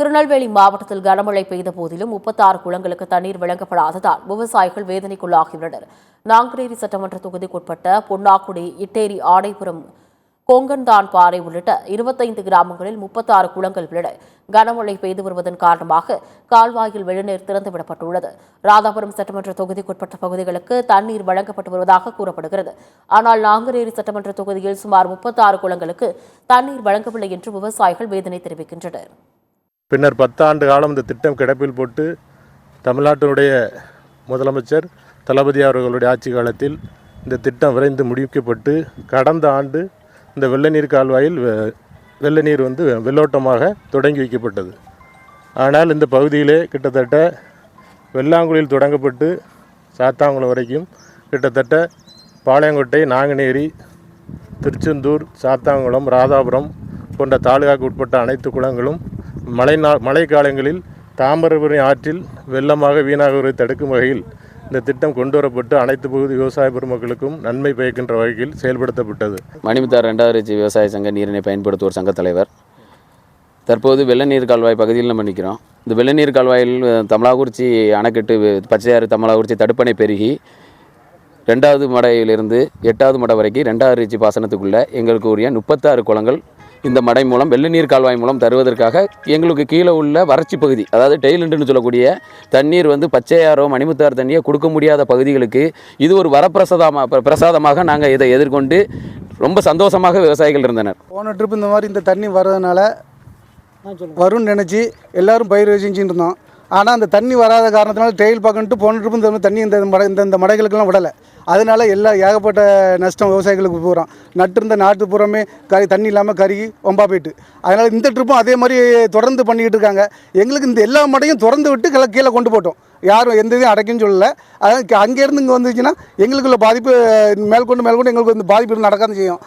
திருநெல்வேலி மாவட்டத்தில் கனமழை பெய்த போதிலும் 36 குளங்களுக்கு தண்ணீர் வழங்கப்படாததால் விவசாயிகள் வேதனைக்குள்ளாகியுள்ளனர். நாங்குநேரி சட்டமன்ற தொகுதிக்குட்பட்ட பொன்னாக்குடி, இட்டேரி, ஆடைபுரம், கோங்கன்தான்பாறை உள்ளிட்ட 25 கிராமங்களில் 36 குளங்கள் உள்ளன. கனமழை பெய்து வருவதன் காரணமாக கால்வாயில் வெள்ளநீர் திறந்துவிடப்பட்டுள்ளது. ராதாபுரம் சட்டமன்ற தொகுதிக்குட்பட்ட பகுதிகளுக்கு தண்ணீர் வழங்கப்பட்டு வருவதாக கூறப்படுகிறது. ஆனால் நாங்குநேரி சட்டமன்ற தொகுதியில் சுமார் 36 குளங்களுக்கு தண்ணீர் வழங்கவில்லை என்று விவசாயிகள் வேதனை தெரிவிக்கின்றனர். பின்னர் 10 ஆண்டு காலம் இந்த திட்டம் கிடப்பில் போட்டு தமிழ்நாட்டினுடைய முதலமைச்சர் தளபதி அவர்களுடைய ஆட்சி காலத்தில் இந்த திட்டம் விரைந்து முடிக்கப்பட்டு கடந்த ஆண்டு இந்த வெள்ளநீர் கால்வாயில் வெள்ளநீர் வெள்ளோட்டமாக தொடங்கி வைக்கப்பட்டது. ஆனால் இந்த பகுதியிலே கிட்டத்தட்ட வெள்ளாங்குழியில் தொடங்கப்பட்டு சாத்தாங்குளம் வரைக்கும் கிட்டத்தட்ட பாளையங்கோட்டை, நாங்குநேரி, திருச்செந்தூர், சாத்தாங்குளம், ராதாபுரம் போன்ற தாலுகாவுக்கு உட்பட்ட அனைத்து குளங்களும் மழை காலங்களில் தாமிரபரணி ஆற்றில் வெள்ளமாக வீணாகுவதை தடுக்கும் வகையில் இந்த திட்டம் கொண்டு வரப்பட்டு அனைத்து பகுதி விவசாய பெருமக்களுக்கும் நன்மை பயக்கின்ற வகையில் செயல்படுத்தப்பட்டது. மணிமுத்தார் 2வது விவசாய சங்க நீரினை பயன்படுத்துவோர் சங்க தலைவர். தற்போது வெள்ளநீர் கால்வாய் பகுதியில் நம்ம நிற்கிறோம். இந்த வெள்ளநீர் கால்வாயில் தமலாகுறிச்சி அணைக்கட்டு, பச்சையாறு தமலாகுறிச்சி தடுப்பணை பெருகி 2வது மடையிலிருந்து 8வது மடை வரைக்கும் 2வது ரீச்சி பாசனத்துக்குள்ளே எங்களுக்கு உரிய 36 குளங்கள் இந்த மடை மூலம் வெள்ளநீர் கால்வாய் மூலம் தருவதற்காக எங்களுக்கு கீழே உள்ள வறட்சி பகுதி, அதாவது டெய்லண்டுன்னு சொல்லக்கூடிய தண்ணீர் பச்சையாரோ மணிமுத்தாறு தண்ணியை கொடுக்க முடியாத பகுதிகளுக்கு இது ஒரு பிரசாதமாக நாங்கள் இதை எதிர்கொண்டு ரொம்ப சந்தோஷமாக விவசாயிகள் இருந்தனர். போன ட்ரிப் இந்த மாதிரி இந்த தண்ணி வர்றதுனால வரும்னு நினச்சி எல்லோரும் பயிர் செஞ்சுட்டு இருந்தோம். ஆனால் அந்த தண்ணி வராத காரணத்தினால டெயில் பார்க்கணுட்டு போன ட்ரிப்பு இந்த தண்ணி இந்த மடைகளுக்கெல்லாம் விடலை. அதனால ஏகப்பட்ட நஷ்டம் விவசாயிகளுக்கு போகிறோம். நட்டிருந்த நாட்டு புறமே தண்ணி இல்லாமல் கருகி ஒம்பா போயிட்டு. அதனால் இந்த ட்ரிப்பும் அதே மாதிரி தொடர்ந்து பண்ணிக்கிட்டு இருக்காங்க. எங்களுக்கு இந்த எல்லா மடையும் திறந்து விட்டு கீழே கொண்டு போட்டோம். யாரும் எந்த இதையும் அடைக்குன்னு சொல்லலை. அதான் அங்கேருந்து இங்கே வந்துச்சுன்னா எங்களுக்குள்ள பாதிப்பு மேற்கொண்டு எங்களுக்கு பாதிப்பு நடக்காது செய்யும்.